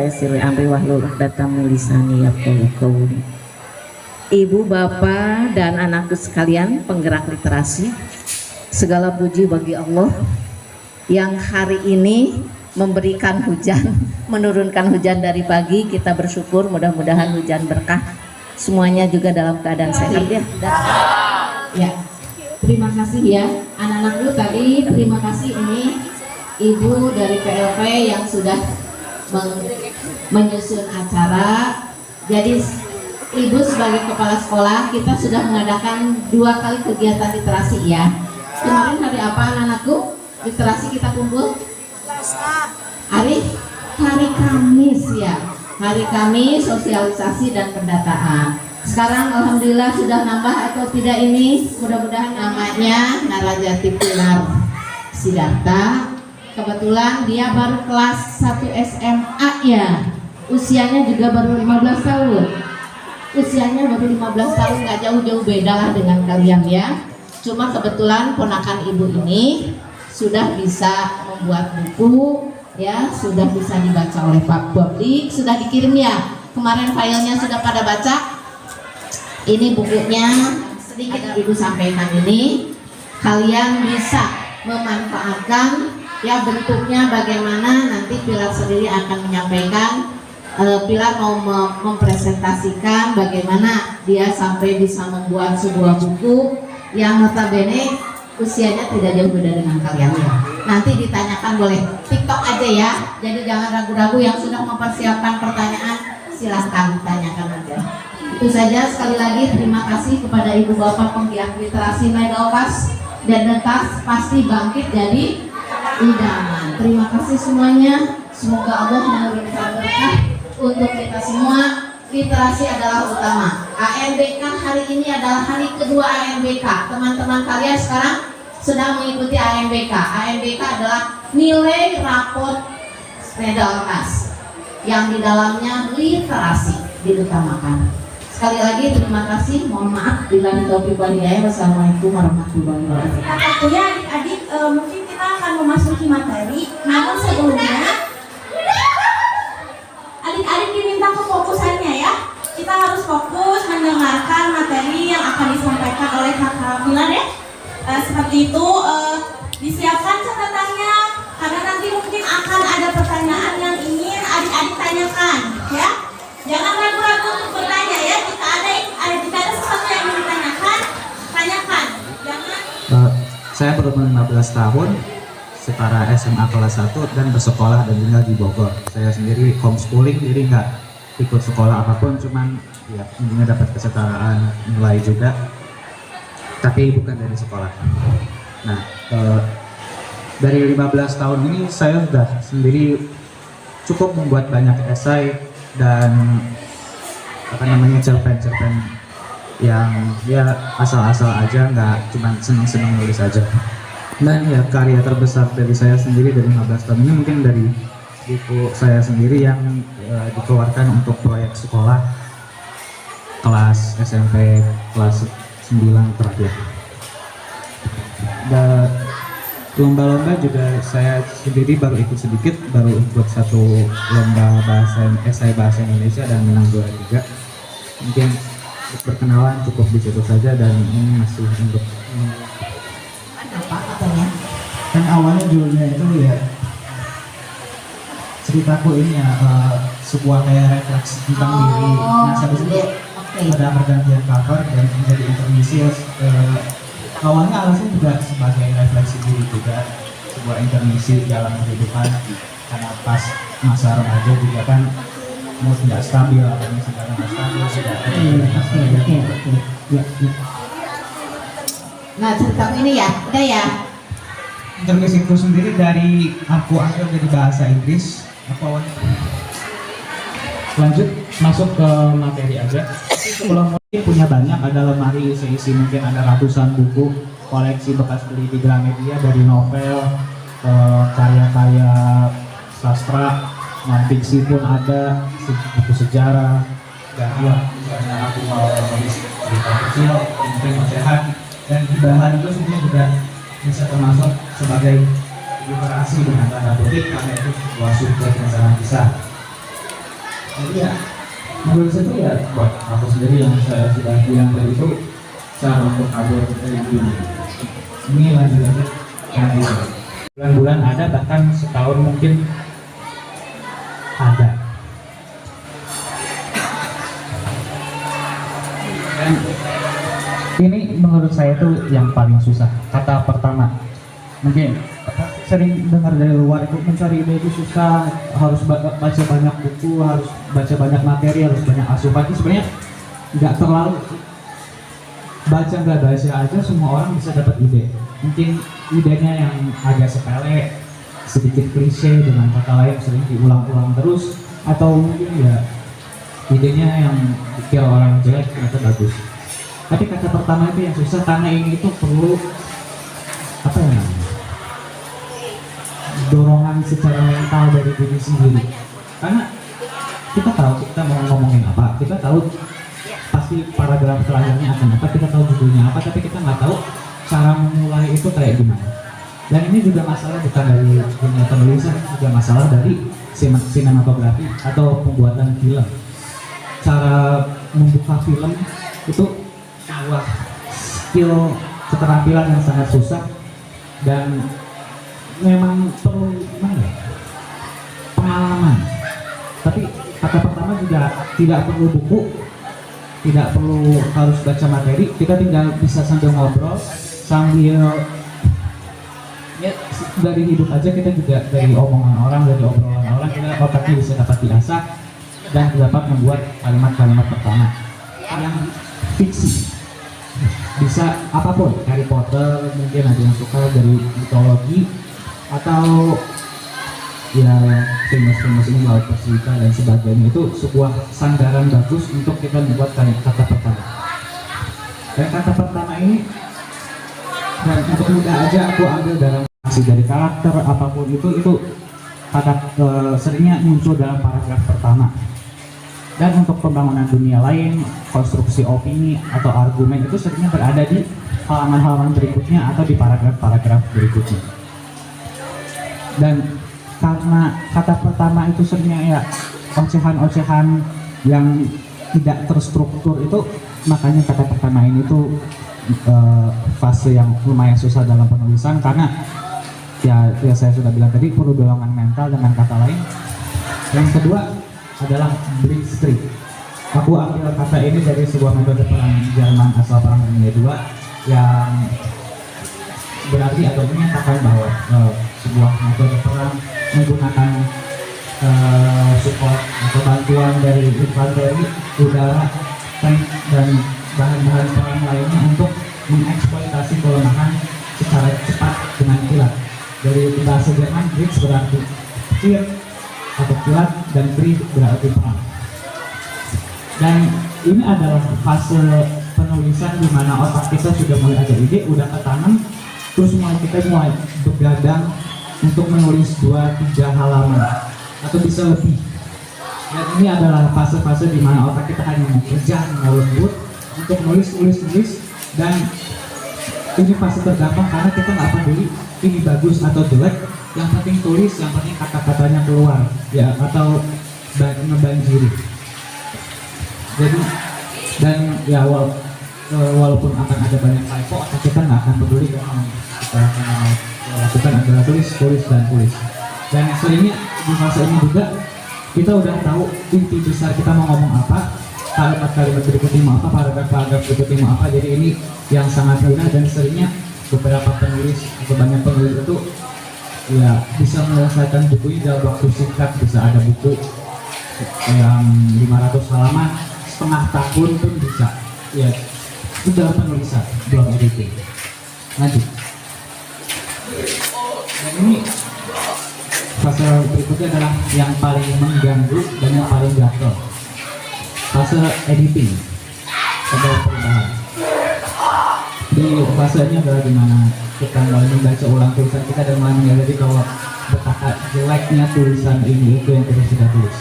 wa yassir li amri wahlul 'uqdatam min lisani yafqahu qawli. Ibu, bapak, dan anakku sekalian penggerak literasi, segala puji bagi Allah yang hari ini memberikan hujan, menurunkan hujan dari pagi. Kita bersyukur, mudah-mudahan hujan berkah. Semuanya juga dalam keadaan sehat ya. Ya, terima kasih ya anak-anakku tadi. Terima kasih ini ibu dari PLP yang sudah menyusun acara. Jadi Ibu sebagai kepala sekolah, kita sudah mengadakan 2 kali kegiatan literasi ya. Kemarin hari apa anak-anakku? Literasi kita kumpul? Hari Kamis ya. Hari Kamis sosialisasi dan pendataan. Sekarang alhamdulillah sudah nambah atau tidak ini? Mudah-mudahan namanya Narajati Pilar Sidarta. Kebetulan dia baru kelas 1 SMA ya. Usianya juga baru 15 tahun. Usianya baru 15 tahun, nggak jauh-jauh beda lah dengan kalian ya. Cuma kebetulan ponakan ibu ini sudah bisa membuat buku ya, sudah bisa dibaca oleh Pak Publik, sudah dikirim ya. Kemarin filenya sudah pada baca. Ini bukunya, sedikit ibu sampaikan ini. Kalian bisa memanfaatkan ya, bentuknya bagaimana nanti Pilar sendiri akan menyampaikan. Pilar mau mempresentasikan bagaimana dia sampai bisa membuat sebuah buku yang notabene usianya tidak jauh beda dengan kalian ya. Nanti ditanyakan boleh TikTok aja ya. Jadi jangan ragu-ragu, yang sudah mempersiapkan pertanyaan silahkan tanyakan aja. Itu saja, sekali lagi terima kasih kepada ibu bapak penggiat literasi Megawas dan Dentas, pasti bangkit jadi idaman. Terima kasih semuanya. Semoga Allah menurunkan berkah untuk kita semua. Literasi adalah utama. ANBK hari ini adalah hari kedua ANBK. Teman-teman kalian sekarang sedang mengikuti ANBK. ANBK adalah nilai raport Megawas yang di dalamnya literasi diutamakan. Sekali lagi terima kasih. Mohon maaf bila ditaufiq wal hidayah. Wassalamualaikum warahmatullahi wabarakatuh. Tentunya adik-adik mungkin kita akan memasuki materi. Namun sebelumnya adik-adik diminta kefokusannya ya. Kita harus fokus mendengarkan materi yang akan disampaikan oleh Kakak Pilar ya. Seperti itu, disiapkan catatannya karena nanti mungkin akan ada pertanyaan yang ingin adik-adik tanyakan ya. Jangan ragu-ragu untuk bertanya ya. Jika ada sesuatu yang ingin ditanyakan, tanyakan. Jangan. Saya berumur 15 tahun, setara SMA kelas 1 dan bersekolah dan tinggal di Bogor. Saya sendiri homeschooling, jadi nggak ikut sekolah apapun, cuman ya intinya dapat kesetaraan nilai juga, tapi bukan dari sekolah. Nah, dari 15 tahun ini saya sudah sendiri cukup membuat banyak esai dan cerpen-cerpen yang ya asal-asal aja, nggak cuma seneng-seneng nulis aja. Dan ya karya terbesar dari saya sendiri dari 15 tahun ini mungkin dari buku saya sendiri yang dikeluarkan untuk proyek sekolah kelas SMP kelas 9 terakhir. Dan lomba-lomba juga saya sendiri baru ikut sedikit, baru ikut satu lomba esai bahasa Indonesia dan menang juara 3. Mungkin perkenalan cukup di situ saja, dan ini masih untuk Apa katanya? kan awalnya judulnya itu ya ceritaku ini ya, sebuah kayak refleksi tentang diri. Nah habis itu ada pergantian cover dan menjadi intermisi. Awalnya alasan juga sebagai refleksi diri juga, sebuah intermisi dalam kehidupan karena pas masa remaja juga kan mood tidak stabil, atau sedang tidak stabil, Nah ceritamu ini ya, udah ya. intermisi itu sendiri dari aku ambil dari bahasa Inggris. Lanjut masuk ke materi aja. Kalau mungkin punya banyak, ada lemari isi mungkin ada ratusan buku koleksi bekas beli di Gramedia, dari novel, karya-karya sastra, non fiksi pun ada, buku sejarah, dan ya karena aku mau menulis cerita kecil, mungkin sehat, dan bahan itu sebenarnya juga bisa termasuk sebagai literasi dengan tanda kutip karena itu sebuah subjek yang sangat besar. Jadi ya menurut saya itu ya buat aku sendiri yang saya sudah bilang tadi itu cara untuk kabur dari dunia. Ini lanjut aja yang itu. Bulan-bulan ada, bahkan setahun mungkin ada. Dan ini menurut saya itu yang paling susah. Kata pertama, mungkin sering dengar dari luar itu mencari ide itu susah, harus baca banyak buku, harus baca banyak materi, harus banyak asupan. Itu sebenarnya nggak terlalu, baca nggak baca aja semua orang bisa dapat ide. Mungkin idenya yang agak sepele, sedikit klise, dengan kata lain sering diulang-ulang terus, atau mungkin ya idenya yang dikira orang jelek ternyata bagus. Tapi kata pertama itu yang susah, karena ini itu perlu apa ya namanya, dorongan secara mental dari diri sendiri. Karena kita tahu kita mau ngomongin apa, kita tahu pasti paragraf selanjutnya akan apa, kita tahu judulnya apa, tapi kita nggak tahu cara memulai itu kayak gimana. Dan ini juga masalah bukan dari dunia penulisan, juga masalah dari sinematografi atau pembuatan film. Cara membuka film itu sebuah skill, keterampilan yang sangat susah, dan memang perlu pengalaman. Tapi kata pertama juga tidak perlu buku, tidak perlu harus baca materi, kita tinggal bisa sambil ngobrol, sambil ya dari hidup aja, kita juga dari omongan orang, dari obrolan orang, kita otaknya bisa dapat diasah dan dapat membuat kalimat-kalimat pertama yang fiksi. Bisa apapun, Harry Potter, mungkin ada yang suka dari mitologi, atau ya famous ini laut persita dan sebagainya. Itu sebuah sandaran bagus untuk kita membuat kata pertama. Dan kata pertama ini, dan untuk mudah aja aku ambil dalam masih dari karakter apapun itu kata seringnya muncul dalam paragraf pertama. Dan untuk pembangunan dunia lain, konstruksi opini atau argumen itu seringnya berada di halaman-halaman berikutnya atau di paragraf-paragraf berikutnya. Dan karena kata pertama itu seringnya ya ocehan-ocehan yang tidak terstruktur itu, makanya kata pertama ini tuh fase yang lumayan susah dalam penulisan, karena ya saya sudah bilang tadi perlu dorongan mental dengan kata lain. Yang kedua adalah Blitzkrieg. Aku ambil kata ini dari sebuah metode perang Jerman asal Perang Dunia II yang berarti atau menyatakan bahwa sebuah metode perang menggunakan support atau bantuan dari infanteri, udara, tank, dan bahan-bahan perang lainnya untuk mengeksploitasi kelemahan secara cepat dengan kilat. Dari bahasa Jerman, Blitz berarti kecil atau kilat, dan Krieg berarti perang. Dan ini adalah fase penulisan di mana otak kita sudah mulai ada ide, udah ketanam, terus kita mulai begadang untuk menulis 2-3 halaman atau bisa lebih. Dan ini adalah fase-fase di mana otak kita hanya bekerja lembut untuk nulis, dan ini fase tergampang karena kita nggak peduli ini bagus atau jelek, yang penting tulis, yang penting kata-katanya keluar ya, atau ngebanjiri. Jadi dan ya walaupun akan ada banyak typo, kita nggak akan peduli, karena kita akan lakukan adalah tulis. Dan seringnya di fase ini juga kita udah tahu inti besar kita mau ngomong apa, kalimat-kalimat berikutnya mau apa, paragraf-paragraf berikutnya mau apa. Jadi ini yang sangat mudah, dan seringnya beberapa penulis atau banyak penulis itu ya bisa menyelesaikan bukunya dalam waktu singkat. Bisa ada buku yang 500 halaman setengah tahun pun bisa. Ya itu dalam penulisan, belum editing. Lanjut. Dan ini fase berikutnya adalah yang paling mengganggu dan yang paling gatel. Fase editing atau perubahan. Di fase ini adalah dimana kita mulai membaca ulang tulisan kita dan mulai menyadari bahwa betapa jeleknya tulisan ini itu yang kita sudah tulis.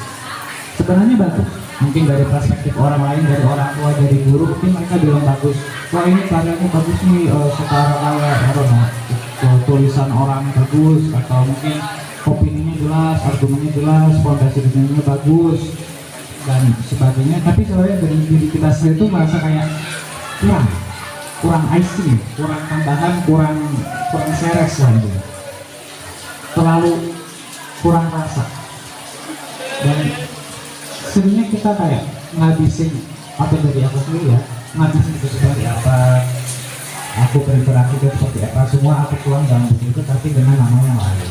Sebenarnya bagus, mungkin dari perspektif orang lain, dari orang tua, dari guru, mungkin mereka bilang bagus. Wah ini karyanya bagus nih, secara tulisan orang bagus, atau mungkin opininya jelas, argumennya jelas, fondasi desainnya bagus. dan sebagainya, tapi sebenarnya dari diri kita sendiri itu merasa kayak kurang icing, kurang tambahan, kurang seres lah gitu, terlalu kurang rasa. Dan sebenarnya kita kayak ngabisin apa dari aku sendiri ya, ngabisin itu seperti apa, aku berinteraksi itu seperti apa, semua aku tuang dalam buku itu, tapi dengan namanya lain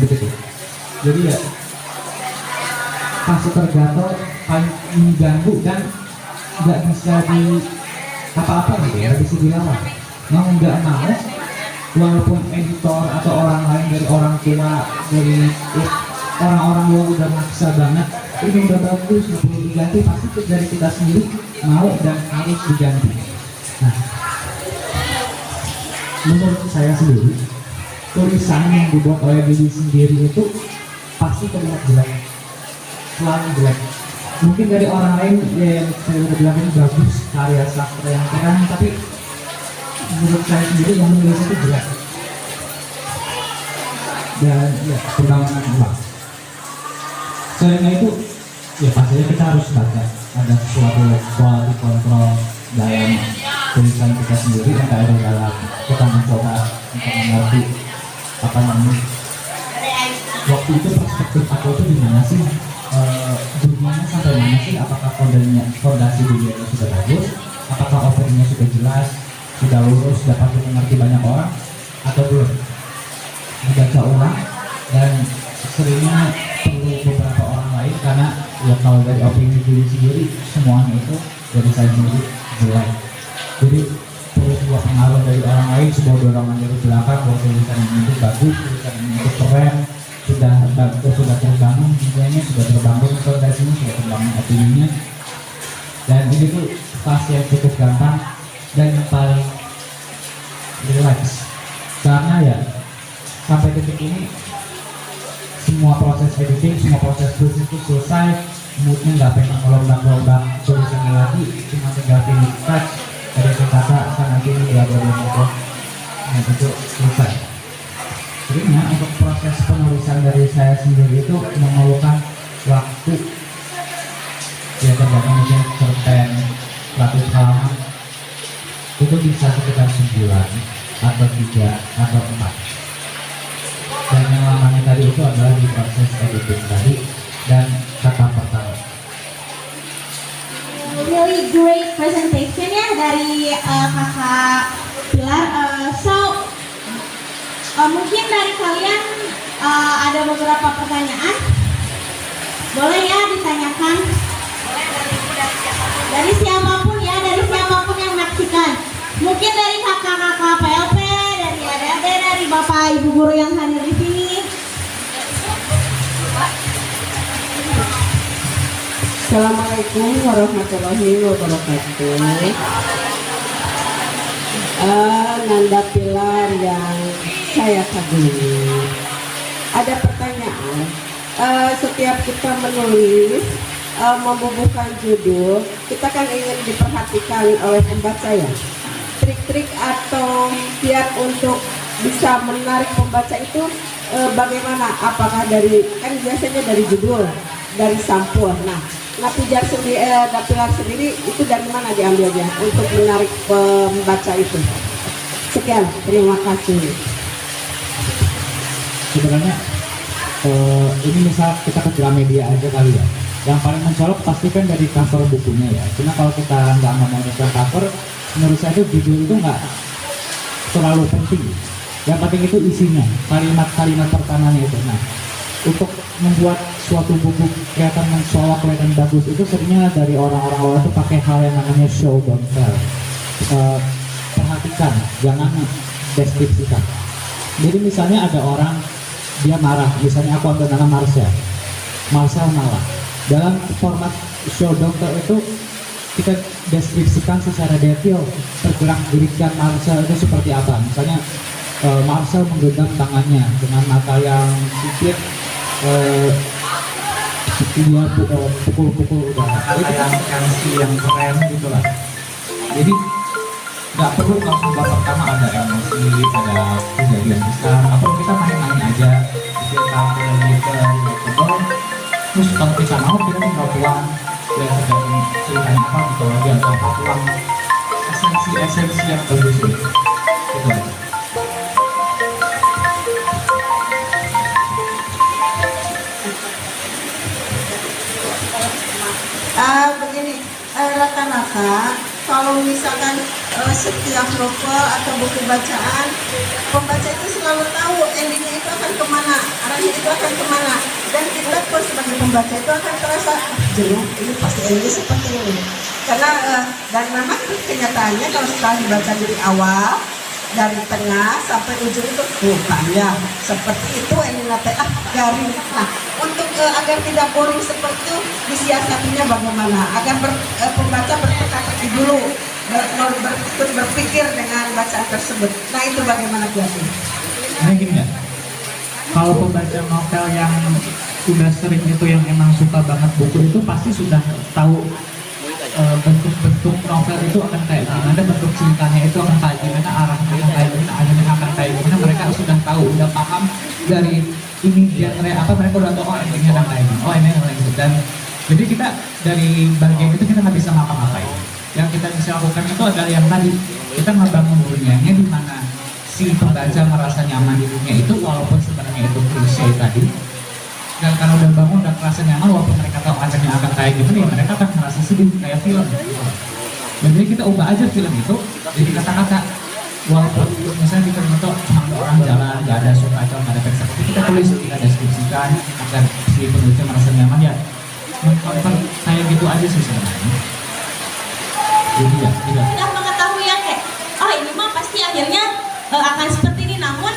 begitu. Jadi ya fase tergatal paling mengganggu dan nggak bisa di apa-apa gitu ya, bisa dilawan. Mau nggak mau, walaupun editor atau orang lain, dari orang tua, dari orang-orang yang udah maksa banget, ini udah bagus, nggak perlu diganti, pasti dari kita sendiri mau dan harus diganti. Nah, menurut saya sendiri, tulisan yang dibuat oleh diri sendiri itu pasti terlihat jelek, selalu jelek. Mungkin dari orang lain ya, yang saya udah bilang ini bagus, karya sastra yang keren, tapi menurut saya sendiri yang menulis itu jelek. Dan ya, perlawanan ulang. Selain itu, ya pastinya kita harus baca, ada sesuatu quality control dalam tulisan kita sendiri, yang ada dalam kita mencoba untuk mengerti apa namanya. Waktu itu perspektif aku itu gimana sih, dunianya sampai mana sih, apakah fondasi dunianya sudah bagus, apakah openingnya sudah jelas, sudah lurus, dapat dimengerti banyak orang, atau belum. Dibaca ulang, dan seringnya perlu beberapa orang lain, karena ya kalau dari opini diri sendiri semuanya itu dari saya sendiri jelek. Jadi perlu sebuah pengaruh dari orang lain, sebuah dorongan dari belakang bahwa tulisan ini itu bagus, tulisan ini itu keren, sudah terbangun nilainya, sudah terbangun fondasinya, sudah terbangun opininya. Dan ini tuh fase yang cukup gampang dan yang paling relax, karena ya sampai detik ini semua proses editing, semua proses tulis itu selesai, moodnya nggak pengen ngelombang-lombang tulisannya lagi, cuma tinggal pilih touch, ada kata sana sini bla bla bla, nah itu selesai. Sebenarnya untuk proses penulisan dari saya sendiri itu memerlukan waktu, ya tergantung mungkin cerpen 100 halaman itu bisa sekitar sebulan atau 3 atau 4. Dan yang lamanya tadi itu adalah di proses editing tadi dan kata pertama. Really great presentation ya dari kakak Pilar. Mungkin dari kalian ada beberapa pertanyaan, boleh ya ditanyakan. Dari siapapun ya, dari siapapun yang menyaksikan. Mungkin dari kakak-kakak PLP, dari adik-adik, dari bapak ibu guru yang hadir di sini. Assalamualaikum warahmatullahi wabarakatuh. Nanda Pilar yang saya kagumi. Ada pertanyaan. Setiap kita menulis, membubuhkan judul, kita kan ingin diperhatikan oleh pembaca ya. Trik-trik atau kiat untuk bisa menarik pembaca itu bagaimana? Apakah dari, kan biasanya dari judul, dari sampul. Nah Pilar sendiri itu dari mana diambilnya untuk menarik pembaca itu? Sekian, terima kasih. Sebenarnya ini misal kita ke Gramedia aja kali ya, yang paling mencolok pasti kan dari cover bukunya ya. Cuma kalau kita nggak ngomong tentang cover, menurut saya itu judul itu nggak terlalu penting. Yang penting itu isinya, kalimat-kalimat pertamanya itu. Nah, untuk membuat suatu buku kelihatan mencolok, kelihatan bagus, itu seringnya dari orang-orang awal itu pakai hal yang namanya show don't tell. Perhatikan, jangan deskripsikan. Jadi misalnya ada orang dia marah, misalnya aku ambil nama Marcel marah. Dalam format show don't tell itu kita deskripsikan secara detail pergerak gerikan Marcel itu seperti apa. Misalnya Marcel menggenggam tangannya dengan mata yang sipit, dia pukul-pukul udara, yang emosi yang keren gitu lah. Jadi nggak perlu langsung babak pertama ada emosi, ada kejadian besar, atau kita main-main aja, kita tampil gitu, Terus kalau kita mau kita tinggal tuang yang tergantung ceritanya apa gitu lagi atau apa tuang esensi yang bagus itu aja. Begini, rata-rata kalau misalkan setiap novel atau buku bacaan, pembaca itu selalu tahu endingnya itu akan kemana, arahnya itu akan kemana, dan kita pun sebagai pembaca itu akan terasa jenuh, ini pasti endingnya seperti ini. Karena dan memang kenyataannya kalau setelah dibaca dari awal, dari tengah sampai ujung itu panjang seperti itu endingnya garing. Nah, untuk agar tidak boring seperti itu disiasatinya bagaimana agar pembaca berteka-teki dulu berpikir dengan bacaan tersebut. Nah, itu bagaimana Kiati? Nah gini ya, kalau pembaca novel yang sudah sering itu yang emang suka banget buku itu pasti sudah tahu bentuk-bentuk novel itu akan kayak gimana, bentuk ceritanya itu akan kayak gimana, arahnya akan kayak gimana, akhirnya akan kayak gimana. Mereka sudah tahu, udah paham dari ini genre apa, mereka udah tahu oh ini akan kayak gini, oh ini akan kayak gitu. Dan jadi kita dari bagian itu kita nggak bisa ngapa-ngapain. Yang kita bisa lakukan itu adalah yang tadi kita ngebangun dunianya di mana si pembaca merasa nyaman di dunia itu, walaupun sebenarnya itu klise tadi. Dan karena udah bangun dan merasa nyaman, walaupun mereka tahu acaranya akan kayak gitu, ya mereka akan merasa sedih kayak film. Dan jadi kita ubah aja film itu jadi kata-kata. Walaupun misalnya di film itu cuma ada orang jalan, nggak ada subtitle, nggak ada teks, tapi kita tulis, kita deskripsikan agar si penulisnya merasa nyaman ya. Menonton kayak gitu aja sih sebenarnya. Jadi ya, tidak. Sudah mengetahui ya kayak, oh ini mah pasti akhirnya akan seperti ini. Namun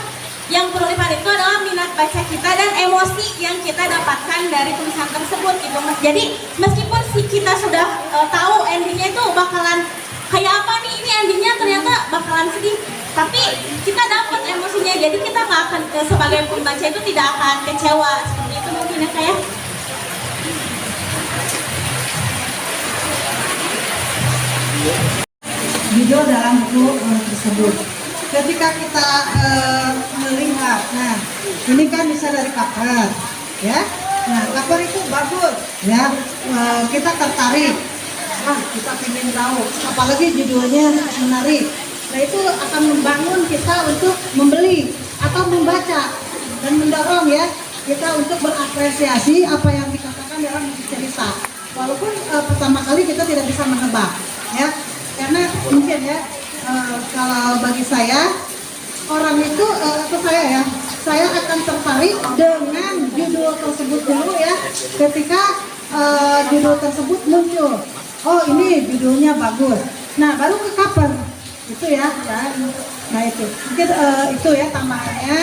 yang perlu dilihat itu adalah minat baca kita dan emosi yang kita dapatkan dari tulisan tersebut gitu mas. Jadi meskipun kita sudah tahu endingnya itu bakalan kayak apa nih, ini endingnya ternyata bakalan sedih, tapi kita dapat emosinya, jadi kita nggak akan sebagai pembaca itu tidak akan kecewa seperti itu mungkin ya kayak. Judul dalam buku tersebut. Ketika kita melihat, nah ini kan bisa dari cover, ya. Nah cover itu bagus, ya. Kita tertarik, kita ingin tahu, apalagi judulnya menarik. Nah itu akan membangun kita untuk membeli atau membaca dan mendorong ya kita untuk berapresiasi apa yang dikatakan dalam cerita. Walaupun pertama kali kita tidak bisa menebak, ya. Karena mungkin ya kalau bagi saya orang itu atau saya akan tertarik dengan judul tersebut dulu ya. Ketika judul tersebut muncul, oh ini judulnya bagus, nah baru ke cover itu ya kan. Nah itu mungkin itu ya tambahannya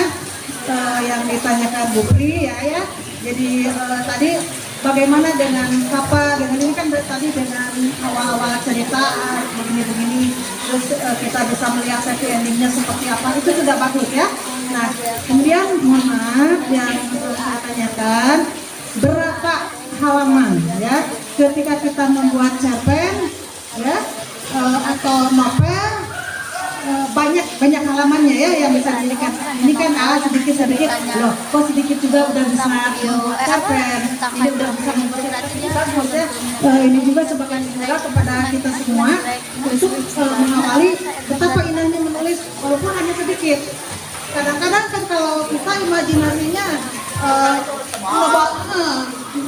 yang ditanyakan Bu Pri ya. Jadi tadi bagaimana dengan apa, dengan ini kan tadi dengan awal-awal cerita begini-begini, terus kita bisa melihat happy endingnya seperti apa, itu sudah bagus ya. Nah kemudian mohon maaf yang saya tanyakan, berapa halaman ya ketika kita membuat cerpen ya atau novel, banyak halamannya ya yang bisa dilihat. Ini kan sedikit loh, kok sedikit juga udah bisa cerpen, ini udah bisa membuat bagus ya. Ini juga sebagai modal kepada kita semua untuk mengawali betapa indahnya menulis walaupun hanya sedikit. Kadang-kadang kan kalau kita imajinasinya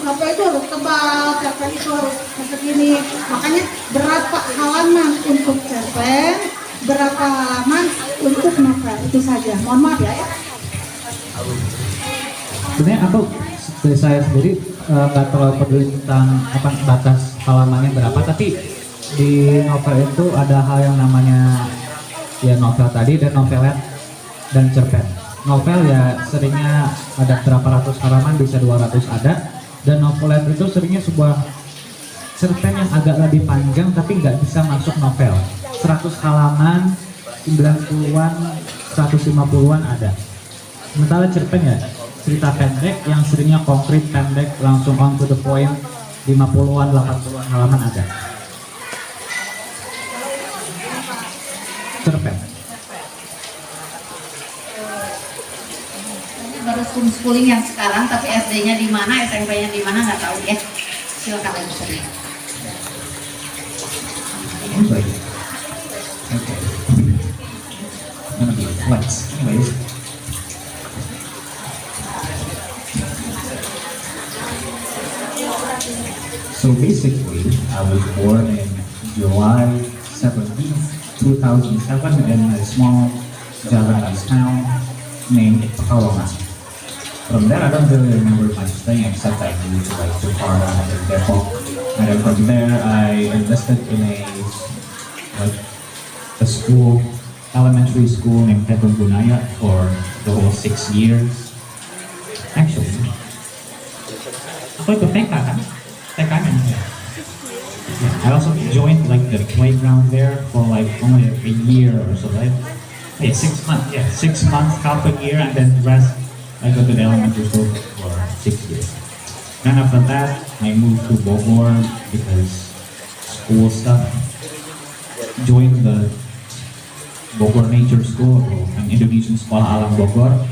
apa itu harus tebal, cerpen itu harus segini. Makanya berapa halaman untuk cerpen, berapa halaman untuk novel, itu saja. Mohon maaf ya. Sebenarnya aku dari saya sendiri nggak terlalu peduli tentang apa batas halamannya berapa, tapi di novel itu ada hal yang namanya ya novel tadi dan novelet dan cerpen. Novel ya seringnya ada berapa ratus halaman, bisa 200 ada, dan novelet itu seringnya sebuah cerpen yang agak lebih panjang tapi nggak bisa masuk novel. 100 halaman, 90-an, 150-an ada. Sementara cerpen ya cerita pendek yang seringnya konkret, pendek, langsung on to the point, 50-an, 80-an halaman ada. Cerpen. Baru homeschooling yang sekarang, tapi SD-nya di mana, SMP-nya di mana nggak tahu ya. Silakan lagi Sri. Anyway, okay. Gonna be flex. Anyways. So basically, I was born in July 17th, 2007 in a small Javanese town named Pekalongan. From there, I don't really remember much thing except I moved to like Jakarta and Depok. And then from there, I enlisted in a school, elementary school named Tegun Gunaya for the whole 6 years. Actually, aku ikut TK kan? TK-nya. Yeah, I also joined like the playground there for like only a year or so, right? Yeah, 6 months. Yeah, 6 months, half a year, and then the rest I go to the elementary school for 6 years. Then after that, I moved to Bogor because school stuff. Joined the Bogor Nature School, an Indonesian Sekolah Alam Bogor,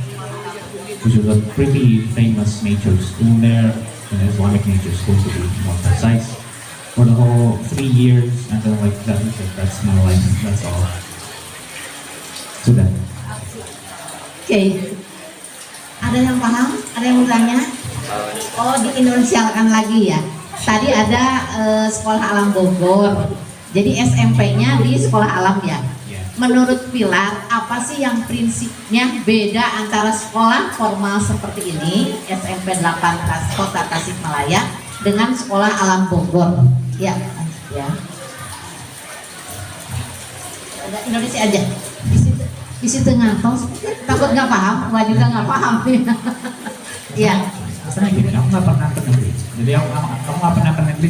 which was a pretty famous nature school there, an Islamic nature school to be more precise, for the whole 3 years, and then like that's my life, that's all. Sudah. Oke. Ada yang paham? Ada yang mau tanya? Oh, diinisialkan lagi ya. Tadi ada sekolah alam Bogor. Jadi SMP-nya di sekolah alam ya. Menurut Pilar, apa sih yang prinsipnya beda antara sekolah formal seperti ini, SMP 8 Kota Tasikmalaya, dengan sekolah alam Bogor? Ya, ya. Ada Indonesia aja. Di situ ngantong, takut nggak paham, gua juga nggak paham. Iya. Maksudnya gini, aku nggak pernah ke negeri. Jadi kamu nggak pernah ke negeri.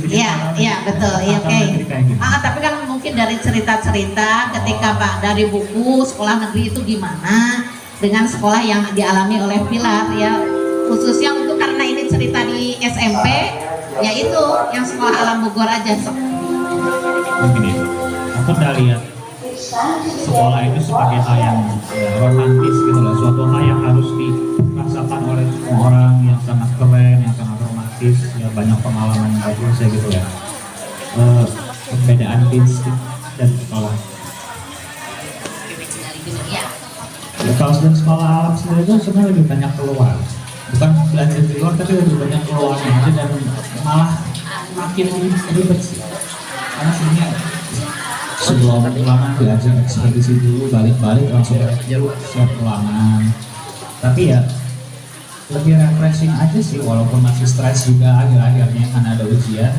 Iya, betul. Iya, oke. Tapi kan mungkin dari cerita-cerita ketika Pak dari buku sekolah negeri itu gimana dengan sekolah yang dialami oleh Pilar ya, khususnya untuk karena ini cerita di SMP, yaitu yang sekolah alam Bogor aja. Begini, aku udah lihat sekolah itu sebagai hal yang romantis gitu loh, suatu hal yang harus dirasakan oleh semua orang, yang sangat keren, yang sangat romantis, ya banyak pengalaman yang bagus ya gitu ya. Perbedaan prinsip dan sekolah. Ya, kalau dan sekolah alam sendiri itu sebenarnya lebih banyak keluar, bukan belajar di luar tapi lebih banyak keluarnya aja, dan malah makin ribet sih. Karena sebenarnya sebelum ulangan diajak ekspedisi dulu, balik-balik langsung siap ulangan. Tapi ya lebih refreshing aja sih, walaupun masih stres juga akhir-akhirnya kan ada ujian,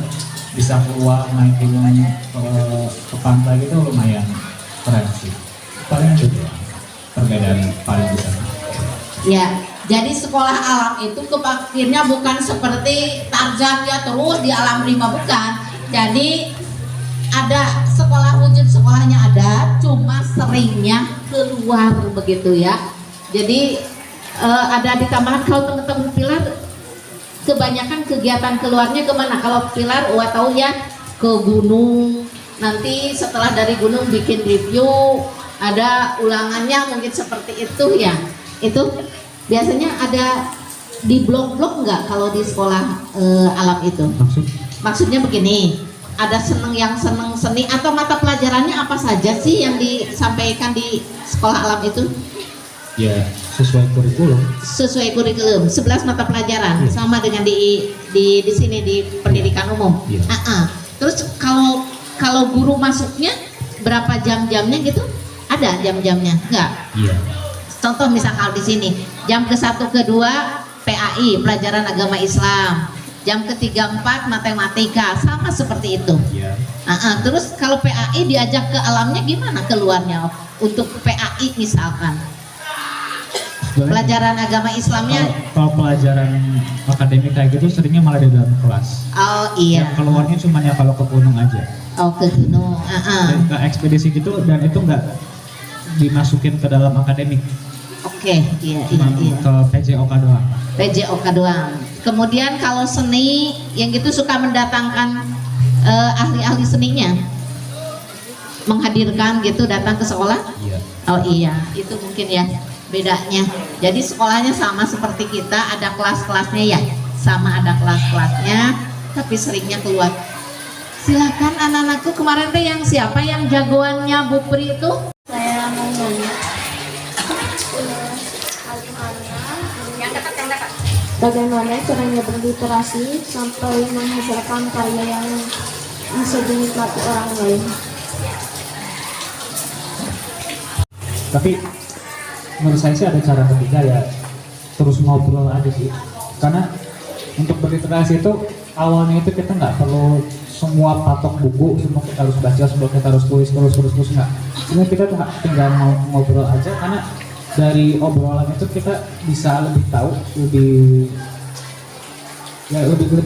bisa keluar main ke pantai gitu lumayan keren sih. Paling itu perbedaan paling besar. Ya, jadi sekolah alam itu akhirnya bukan seperti Tarzan ya terus di alam rimba, bukan. Jadi ada sekolah, wujud sekolahnya ada, cuma seringnya keluar begitu ya. Jadi ada ditambahan kalau teman-teman Pilar kebanyakan kegiatan keluarnya kemana? Kalau Pilar tahu ya ke gunung, nanti setelah dari gunung bikin review, ada ulangannya mungkin seperti itu ya. Itu biasanya ada di blok-blok nggak kalau di sekolah alam itu? Maksudnya begini, ada yang seneng seni atau mata pelajarannya apa saja sih yang disampaikan di sekolah alam itu? Ya, sesuai kurikulum. Sesuai kurikulum, 11 mata pelajaran, sama dengan di sini di pendidikan umum. Terus kalau guru masuknya berapa jam-jamnya gitu? Ada jam-jamnya? Enggak? Iya. Contoh misal kalau di sini jam ke-1 ke-2 PAI, pelajaran agama Islam. Jam ke-3 4 matematika, sama seperti itu. Iya. Terus kalau PAI diajak ke alamnya gimana keluarnya untuk PAI misalkan? Pelajaran agama Islamnya kalau pelajaran akademik kayak gitu seringnya malah di dalam kelas. Oh iya. Yang keluarnya cuma ya kalau ke gunung aja. Oh ke gunung. Dan ke ekspedisi gitu, dan itu nggak dimasukin ke dalam akademik. Oke, iya. Ke PJOK doang. PJOK doang. Kemudian kalau seni yang gitu suka mendatangkan ahli-ahli seninya, menghadirkan gitu datang ke sekolah. Iya. Oh iya, itu mungkin ya. bedanya. Jadi sekolahnya sama seperti kita, ada kelas-kelasnya ya, sama ada kelas-kelasnya, tapi seringnya keluar. Silakan anak-anakku, kemarin teh yang siapa yang jagoannya Bu Pri itu? Saya mau nanya bagaimana caranya berliterasi sampai menghasilkan karya yang bisa dinikmati orang lain. Tapi menurut saya sih ada cara ketiga ya, terus ngobrol aja sih. Karena untuk berliterasi itu awalnya itu kita nggak perlu semua patok buku, semua kita harus baca, semua kita harus tulis nggak. Sebenarnya kita tinggal ngobrol aja, karena dari obrolan itu kita bisa lebih tahu, lebih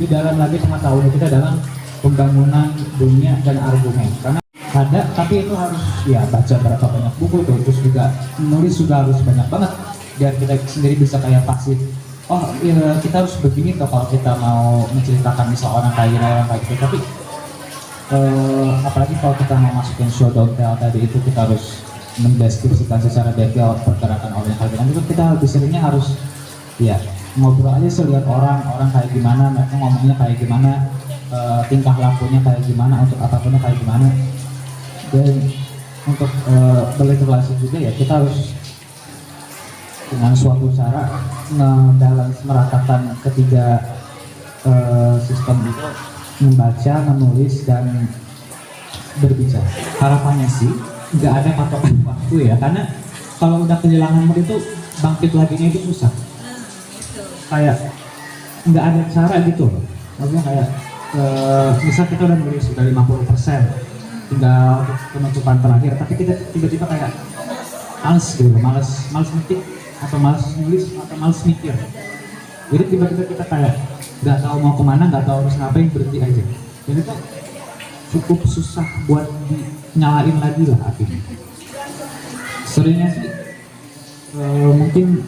dalam lagi pengetahuan kita dalam pembangunan dunia dan argumen. Karena ada, tapi itu harus ya baca berapa banyak buku itu, terus juga menulis juga harus banyak banget biar kita sendiri bisa kayak pasif. Oh iya, kita harus begini tuh kalau kita mau menceritakan misal orang kayak gini, orang kayak gitu. Tapi apalagi kalau kita mau masukin show don't tell tadi itu, kita harus mendeskripsikan secara detail pergerakan orang kayak gimana. Itu kita lebih seringnya harus ya ngobrol aja sih, lihat orang kayak gimana, mereka ngomongnya kayak gimana, tingkah lakunya kayak gimana, untuk apapunnya kayak gimana. Dan untuk berliterasi juga ya kita harus dengan suatu cara dalam meratakan ketiga sistem itu, membaca, menulis, dan berbicara. Harapannya sih nggak ada patokan waktu ya, karena kalau udah kehilangan mood itu bangkit laginya itu susah. Kayak nggak ada cara gitu loh. Maksudnya kayak misal kita udah nulis sudah 50%, tinggal penutupan terakhir, tapi kita tiba-tiba kayak males gitu, males ngetik atau males nulis atau males mikir. Jadi tiba-tiba kita kayak nggak tahu mau kemana, nggak tahu harus ngapain, berhenti aja. Jadi itu cukup susah buat nyalain lagi lah akhirnya. Seringnya sih mungkin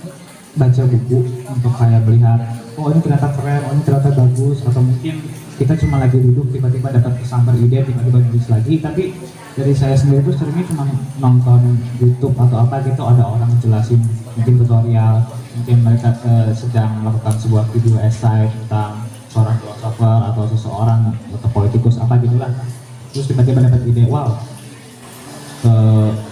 baca buku untuk kayak melihat, oh ini ternyata keren, oh ini ternyata bagus, atau mungkin kita cuma lagi duduk tiba-tiba dapat kesambar ide, tiba-tiba nulis lagi. Tapi dari saya sendiri tuh seringnya cuma nonton YouTube atau apa gitu, ada orang jelasin mungkin tutorial, mungkin mereka sedang melakukan sebuah video esai tentang seorang filosofer atau seseorang atau politikus apa gitulah. Terus tiba-tiba dapat ide, wow,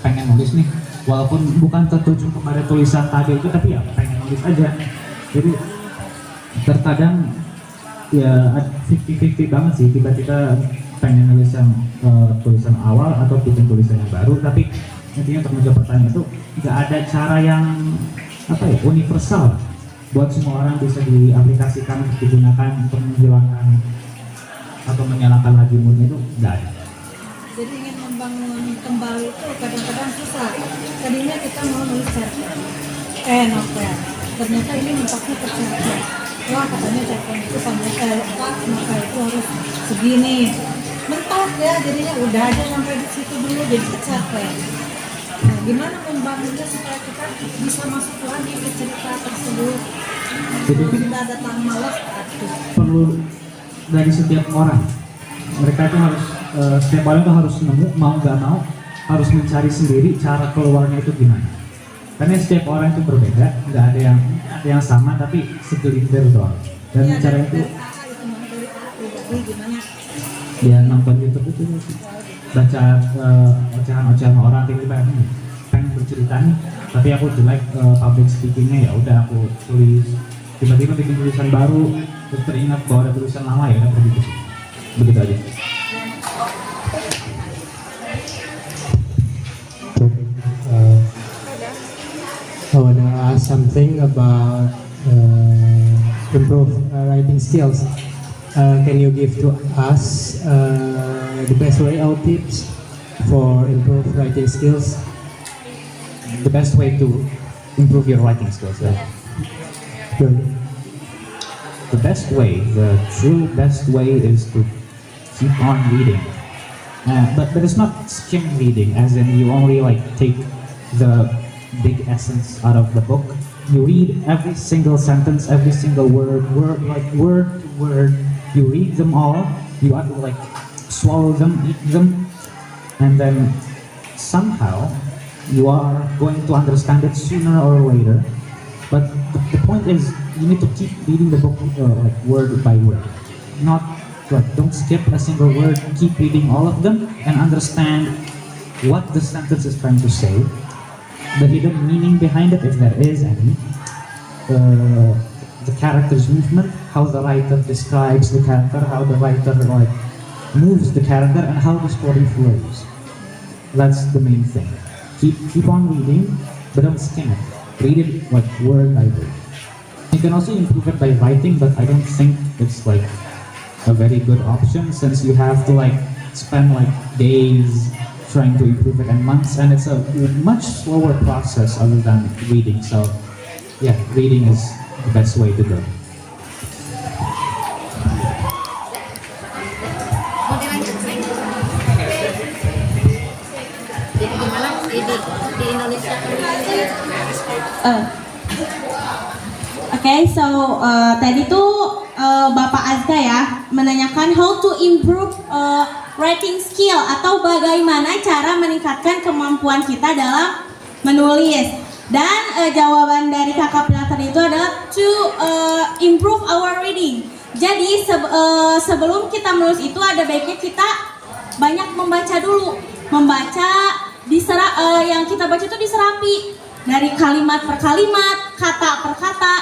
pengen nulis nih, walaupun bukan tertuju kepada tulisan tadi itu, tapi ya pengen nulis aja. Jadi terkadang ya 50-50 banget sih, tiba-tiba pengen nulis yang tulisan awal atau bikin tulisan yang baru. Tapi intinya untuk menjawab pertanyaan itu nggak ada cara yang universal buat semua orang bisa diaplikasikan, digunakan untuk menghilangkan atau menyalakan lagi moodnya, itu nggak ada. Jadi ingin membangun kembali itu kadang-kadang susah. Tadinya kita mau nulis cerpen, novel. Ternyata ini mentoknya ke cerpen. Wah, katanya cerpen itu novel itu harus segini. Mentok ya, jadinya udah aja sampai di situ dulu, jadi ke cerpen. Nah, gimana membangunnya supaya kita bisa masuk lagi ke cerita tersebut? Jadi Tidak ada tang malas perlu dari setiap orang. Mereka itu harus setiap orang itu harus nemu, mau nggak mau harus mencari sendiri cara keluarnya itu gimana. Karena setiap orang itu berbeda, nggak ada yang sama, tapi segelintir doang. Dan ya, cara itu gimana? Ya nonton YouTube itu sih, baca ocehan-ocehan orang, tiba-tiba pengen bercerita nih, tapi aku jelek public speakingnya, ya udah aku tulis, tiba-tiba bikin tulisan baru, terus teringat bahwa ada tulisan lama, ya udah begitu aja. I want to ask something about improve writing skills. Can you give to us the best way or tips for improve writing skills? The best way to improve your writing skills, right? Good. The best way, the true best way, is to keep on reading. But it's not skim reading, as in you only take the big essence out of the book. You read every single sentence, every single word to word. You read them all. You have to swallow them, eat them, and then somehow you are going to understand it sooner or later. But the point is, you need to keep reading the book like word by word. Not like, don't skip a single word, keep reading all of them and understand what the sentence is trying to say, the hidden meaning behind it, if there is any, the character's movement, how the writer describes the character, how the writer like moves the character, and how the story flows. That's the main thing. Keep on reading, but don't skim it. Read it like word by word. You can also improve it by writing, but I don't think it's like a very good option, since you have to like spend like days trying to improve it and months, and it's a much slower process other than reading. So yeah, reading is the best way to go. Jadi gimana di Indonesia? Oke, so tadi tuh Bapak Azka ya menanyakan how to improve writing skill atau bagaimana cara meningkatkan kemampuan kita dalam menulis. Dan jawaban dari Kakak Pilar tadi itu adalah to improve our reading. Jadi sebelum kita menulis itu ada baiknya kita banyak membaca dulu. Membaca yang kita baca itu diserapi dari kalimat per kalimat, kata per kata.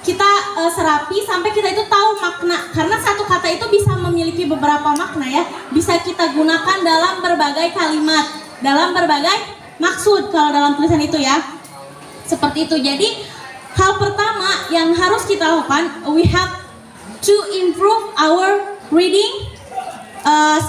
Kita serapi sampai kita itu tahu makna, karena satu kata itu bisa memiliki beberapa makna ya, bisa kita gunakan dalam berbagai kalimat, dalam berbagai maksud kalau dalam tulisan itu ya, seperti itu. Jadi hal pertama yang harus kita lakukan, we have to improve our reading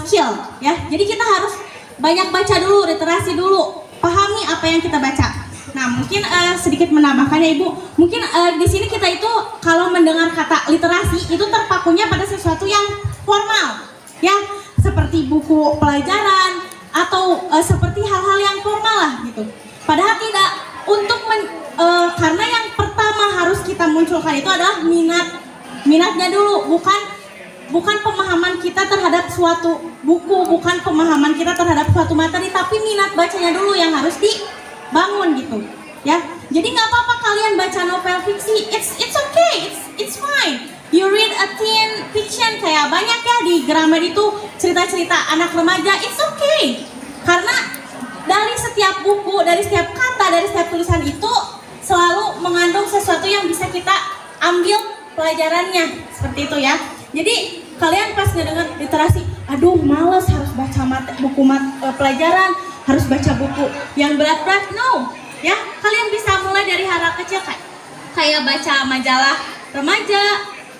skill ya. Jadi kita harus banyak baca dulu, literasi dulu, pahami apa yang kita baca. Nah, mungkin sedikit menambahkan ya Ibu. Mungkin di sini kita itu kalau mendengar kata literasi itu terpakunya pada sesuatu yang formal, ya, seperti buku pelajaran atau seperti hal-hal yang formal lah gitu. Padahal tidak. Karena yang pertama harus kita munculkan itu adalah minatnya dulu, bukan pemahaman kita terhadap suatu buku, bukan pemahaman kita terhadap suatu materi, tapi minat bacanya dulu yang harus dibangun gitu ya. Jadi nggak apa-apa kalian baca novel fiksi, it's okay, it's fine. You read a teen fiction, kayak banyak ya di Gramet itu cerita-cerita anak remaja, it's okay. Karena dari setiap buku, dari setiap kata, dari setiap tulisan itu selalu mengandung sesuatu yang bisa kita ambil pelajarannya, seperti itu ya. Jadi kalian pas ngedenger literasi, aduh males harus baca buku pelajaran, harus baca buku yang berat-berat, no ya. Kalian bisa mulai dari hal kecil kayak baca majalah remaja.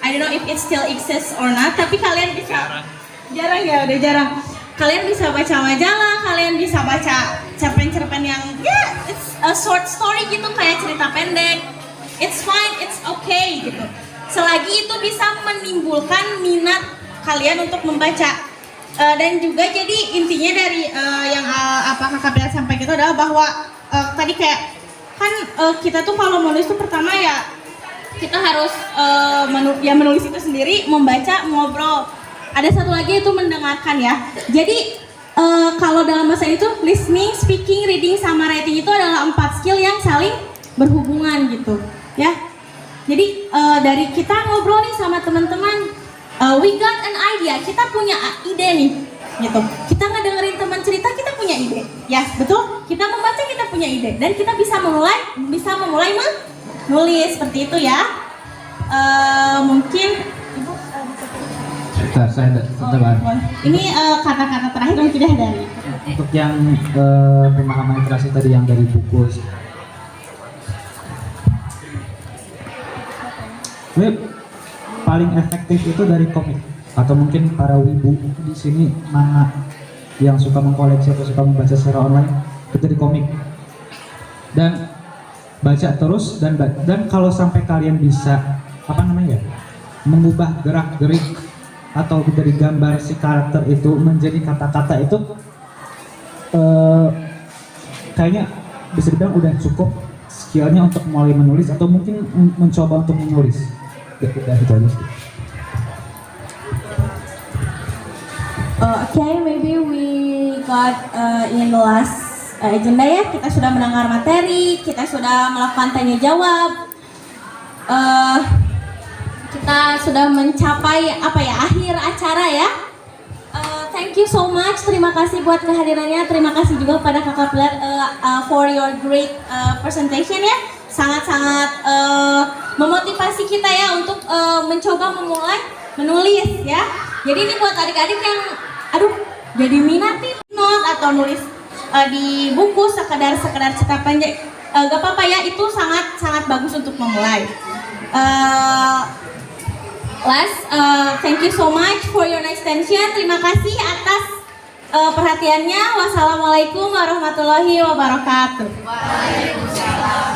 I don't know if it still exists or not, tapi kalian bisa jarang ya, udah jarang. Kalian bisa baca majalah, kalian bisa baca cerpen-cerpen yang it's a short story gitu, kayak cerita pendek. It's fine, it's okay gitu. Selagi itu bisa menimbulkan minat kalian untuk membaca. Dan juga jadi intinya dari yang apa Kakak Pilar sampaikan itu adalah bahwa tadi kayak kan kita tuh kalau menulis tuh pertama ya kita harus menulis itu sendiri, membaca, ngobrol. Ada satu lagi itu mendengarkan ya. Jadi kalau dalam bahasa itu listening, speaking, reading, sama writing itu adalah 4 skill yang saling berhubungan gitu ya. Jadi dari kita ngobrol nih sama teman-teman, we got an idea, kita punya ide nih gitu. Kita ngedengerin teman cerita, kita punya ide ya, betul. Kita membaca, kita punya ide, dan kita bisa memulai menulis seperti itu ya. Mungkin Ibu ini kata-kata terakhir yang tidak dari untuk yang pemahaman literasi tadi yang dari buku. Paling efektif itu dari komik, atau mungkin para wibu di sini mana yang suka mengkoleksi atau suka membaca secara online, itu dari komik. Dan baca terus, dan kalau sampai kalian bisa mengubah gerak-gerik atau dari gambar si karakter itu menjadi kata-kata itu, kayaknya bisa dibilang udah cukup skillnya untuk mulai menulis atau mungkin mencoba untuk menulis. Okay, maybe we got in the last agenda ya. Kita sudah mendengar materi, kita sudah melakukan tanya jawab. Kita sudah mencapai akhir acara ya. Thank you so much. Terima kasih buat kehadirannya. Terima kasih juga pada Kakak Pilar for your great presentation ya. Sangat-sangat memotivasi kita ya untuk mencoba memulai menulis ya. Jadi ini buat adik-adik yang jadi minat nih note atau nulis di buku sekedar cerita pendek, gak apa-apa ya, itu sangat bagus untuk memulai. Thank you so much for your nice attention. Terima kasih atas perhatiannya. Wassalamualaikum warahmatullahi wabarakatuh. Waalaikumsalam.